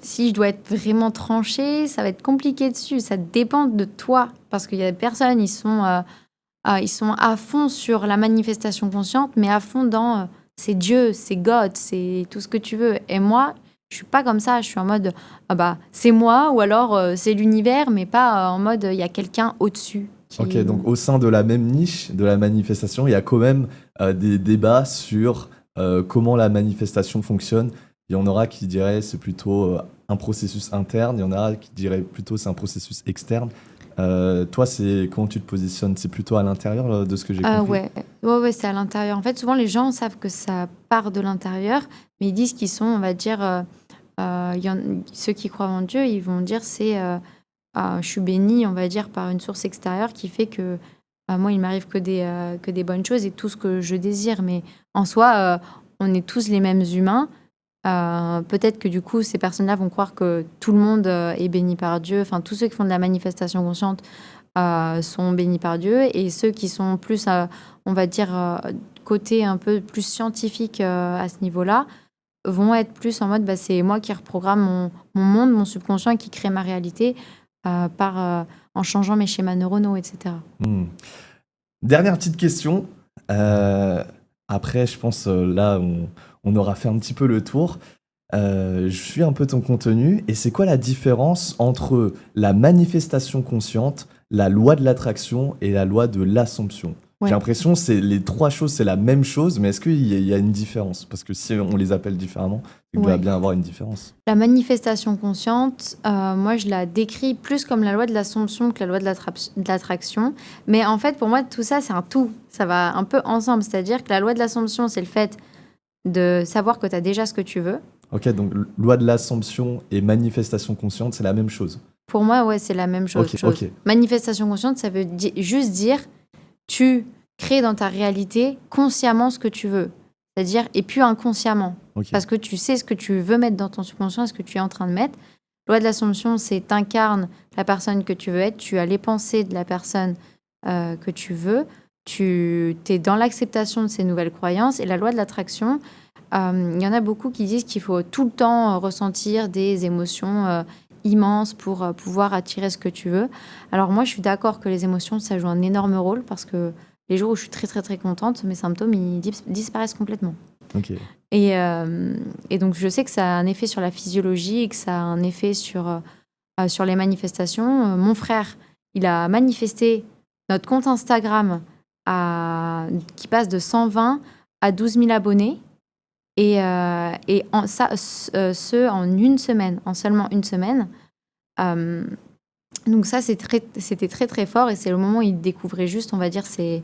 Si je dois être vraiment tranchée, ça va être compliqué dessus. Ça dépend de toi. Parce qu'il y a des personnes, ils sont à fond sur la manifestation consciente, mais à fond dans c'est Dieu, c'est God, c'est tout ce que tu veux. Et moi, je suis pas comme ça. Je suis en mode ah bah c'est moi ou alors c'est l'univers, mais pas en mode il y a quelqu'un au-dessus. Ok, donc au sein de la même niche de la manifestation, il y a quand même des débats sur comment la manifestation fonctionne. Il y en aura qui diraient c'est plutôt un processus interne, il y en aura qui diraient plutôt c'est un processus externe. Toi, c'est comment tu te positionnes? C'est plutôt à l'intérieur de ce que j'ai compris? Ouais, c'est à l'intérieur. En fait, souvent les gens savent que ça part de l'intérieur, mais ils disent qu'ils sont, on va dire, ceux qui croient en Dieu, ils vont dire je suis bénie, on va dire, par une source extérieure qui fait que moi, il m'arrive que des bonnes choses et tout ce que je désire. Mais en soi, on est tous les mêmes humains. Peut-être que du coup, ces personnes-là vont croire que tout le monde est béni par Dieu. Enfin, tous ceux qui font de la manifestation consciente sont bénis par Dieu. Et ceux qui sont plus, on va dire, côté un peu plus scientifique à ce niveau-là, vont être plus en mode c'est moi qui reprogramme mon monde, mon subconscient, qui crée ma réalité en changeant mes schémas neuronaux, etc. Dernière petite question. Après, je pense là, on aura fait un petit peu le tour. Je suis un peu ton contenu. Et c'est quoi la différence entre la manifestation consciente, la loi de l'attraction et la loi de l'assomption? Ouais. J'ai l'impression que les trois choses, c'est la même chose, mais est-ce qu'il y a une différence? Parce que si on les appelle différemment, il doit Ouais. bien avoir une différence. La manifestation consciente, moi, je la décris plus comme la loi de l'assomption que la loi de l'attraction. Mais en fait, pour moi, tout ça, c'est un tout. Ça va un peu ensemble. C'est-à-dire que la loi de l'assomption, c'est le fait de savoir que tu as déjà ce que tu veux. Ok, donc loi de l'assomption et manifestation consciente, c'est la même chose. Pour moi, ouais, c'est la même chose. Ok. Manifestation consciente, ça veut juste dire tu crées dans ta réalité consciemment ce que tu veux. C'est-à-dire, et puis inconsciemment. Ok. Parce que tu sais ce que tu veux mettre dans ton subconscient et ce que tu es en train de mettre. Loi de l'assomption, c'est t'incarnes la personne que tu veux être, tu as les pensées de la personne que tu veux, tu es dans l'acceptation de ces nouvelles croyances. Et la loi de l'attraction, il y en a beaucoup qui disent qu'il faut tout le temps ressentir des émotions immenses pour pouvoir attirer ce que tu veux. Alors moi, je suis d'accord que les émotions, ça joue un énorme rôle parce que les jours où je suis très, très, très contente, mes symptômes, ils disparaissent complètement. Ok. Et donc, je sais que ça a un effet sur la physiologie et que ça a un effet sur les manifestations. Mon frère, il a manifesté notre compte Instagram qui passe de 120 à 12 000 abonnés. Et en une semaine, en seulement une semaine. Donc ça, c'était très, très fort. Et c'est le moment où il découvrait juste, on va dire, c'est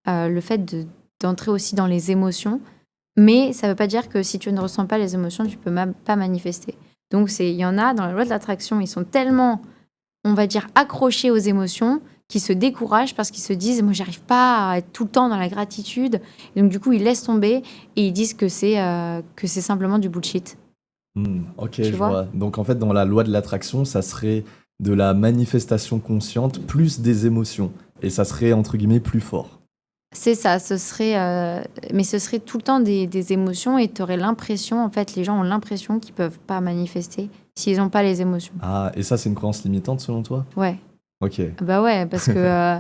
le fait d'entrer aussi dans les émotions. Mais ça ne veut pas dire que si tu ne ressens pas les émotions, tu ne peux même pas manifester. Donc, il y en a dans la loi de l'attraction, ils sont tellement, on va dire, accrochés aux émotions qui se découragent parce qu'ils se disent « moi, j'arrive pas à être tout le temps dans la gratitude ». Et donc, du coup, ils laissent tomber et ils disent que c'est simplement du bullshit. Ok, Tu je vois. vois. Donc en fait, dans la loi de l'attraction, ça serait de la manifestation consciente plus des émotions. Et ça serait, entre guillemets, plus fort. C'est ça, mais ce serait tout le temps des émotions et tu aurais l'impression, en fait, les gens ont l'impression qu'ils peuvent pas manifester s'ils n'ont pas les émotions. Ah, et ça, c'est une croyance limitante selon toi? Ouais. Ok. Bah ouais, parce que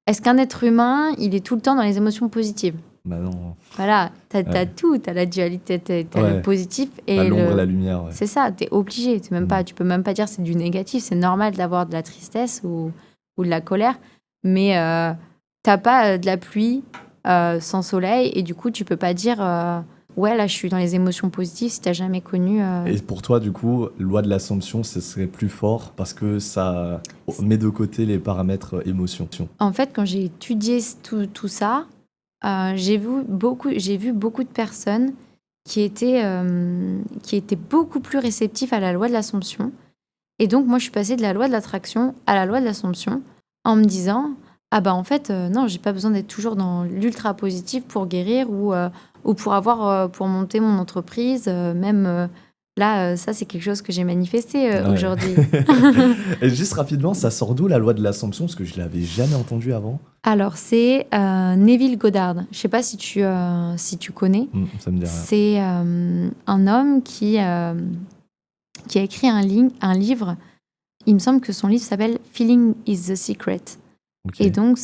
est-ce qu'un être humain, il est tout le temps dans les émotions positives? Bah non. Voilà, t'as Ouais. tout, t'as la dualité, t'as Ouais. le positif La et l'ombre et la lumière, ouais. C'est ça, t'es obligé. Mm. Tu peux même pas dire c'est du négatif. C'est normal d'avoir de la tristesse ou de la colère, mais t'as pas de la pluie sans soleil et du coup tu peux pas dire ouais là je suis dans les émotions positives si t'as jamais connu. Et pour toi, du coup, loi de l'assomption, ce serait plus fort parce que ça met de côté les paramètres émotion. En fait, quand j'ai étudié tout ça, j'ai vu beaucoup de personnes qui étaient beaucoup plus réceptifs à la loi de l'Assomption. Et donc, moi, je suis passée de la loi de l'attraction à la loi de l'Assomption en me disant, ah bah en fait, non, j'ai pas besoin d'être toujours dans l'ultra positif pour guérir ou pour monter mon entreprise. Là, ça, c'est quelque chose que j'ai manifesté Ouais. aujourd'hui. Et juste rapidement, ça sort d'où la loi de l'assomption? Parce que je l'avais jamais entendu avant. Alors, c'est Neville Goddard. Je sais pas si tu connais. Ça me dit rien. C'est un homme qui a écrit un livre. Il me semble que son livre s'appelle Feeling is the Secret. Ok. Et donc,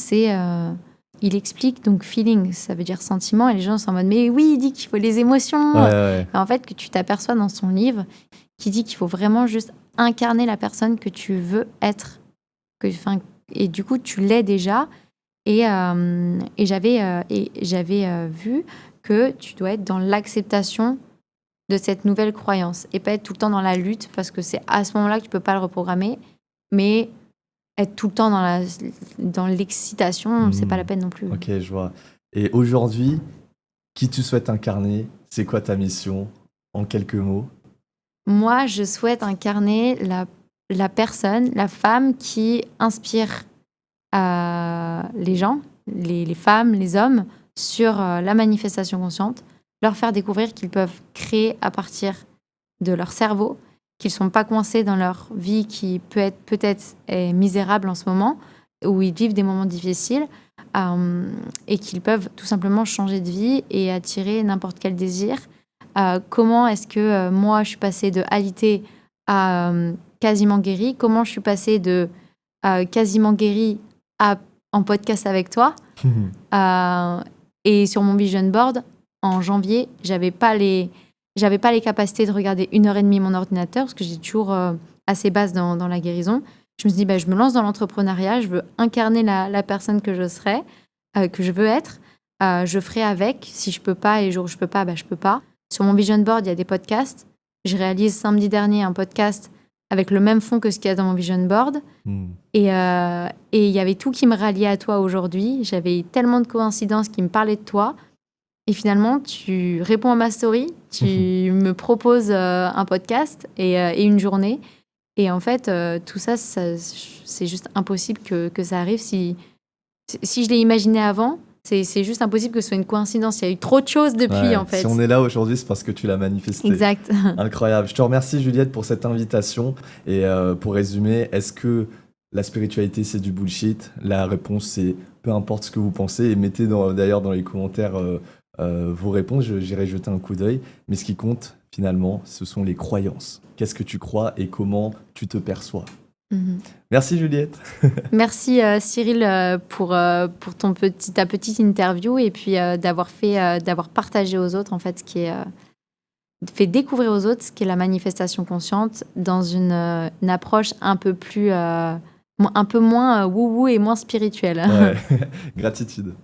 il explique, donc feeling, ça veut dire sentiment. Et les gens sont en mode, mais oui, il dit qu'il faut les émotions. Ouais. En fait, que tu t'aperçois dans son livre qui dit qu'il faut vraiment juste incarner la personne que tu veux être. Et du coup, tu l'es déjà. Et j'avais vu que tu dois être dans l'acceptation de cette nouvelle croyance et pas être tout le temps dans la lutte parce que c'est à ce moment-là que tu peux pas le reprogrammer, mais être tout le temps dans l'excitation, c'est pas la peine non plus. Ok, je vois. Et aujourd'hui, qui tu souhaites incarner? C'est quoi ta mission? En quelques mots. Moi, je souhaite incarner la personne, la femme qui inspire les gens, les femmes, les hommes, sur la manifestation consciente, leur faire découvrir qu'ils peuvent créer à partir de leur cerveau, qu'ils ne sont pas coincés dans leur vie qui peut-être est misérable en ce moment, où ils vivent des moments difficiles, et qu'ils peuvent tout simplement changer de vie et attirer n'importe quel désir. Comment est-ce que moi, je suis passée de alité à quasiment guérie? Comment je suis passée de quasiment guérie en podcast avec toi? Et sur mon vision board, en janvier, j'avais pas les capacités de regarder 1h30 mon ordinateur parce que j'ai toujours assez basse dans la guérison. Je me suis dit, je me lance dans l'entrepreneuriat, je veux incarner la personne que je serai, que je veux être. Je ferai avec. Si je peux pas et les jours où je peux pas, je peux pas. Sur mon vision board, il y a des podcasts. Je réalise samedi dernier un podcast avec le même fond que ce qu'il y a dans mon vision board. Et il y avait tout qui me ralliait à toi aujourd'hui. J'avais tellement de coïncidences qui me parlaient de toi. Et finalement, tu réponds à ma story, tu me proposes un podcast et une journée. Et en fait, tout ça, c'est juste impossible que ça arrive. Si je l'ai imaginé avant, c'est juste impossible que ce soit une coïncidence. Il y a eu trop de choses depuis, en fait. Si on est là aujourd'hui, c'est parce que tu l'as manifesté. Exact. Incroyable. Je te remercie, Juliette, pour cette invitation. Et pour résumer, est-ce que la spiritualité, c'est du bullshit? La réponse, c'est peu importe ce que vous pensez. Et mettez d'ailleurs dans les commentaires vos réponses. J'irai jeter un coup d'œil. Mais ce qui compte, finalement, ce sont les croyances. Qu'est-ce que tu crois et comment tu te perçois? Merci, Juliette. Merci, Cyril, pour ta petite interview et puis d'avoir partagé aux autres, en fait, ce qui est... fait découvrir aux autres ce qu'est la manifestation consciente dans une approche un peu plus... un peu moins wou-wou et moins spirituelle. Ouais. Gratitude.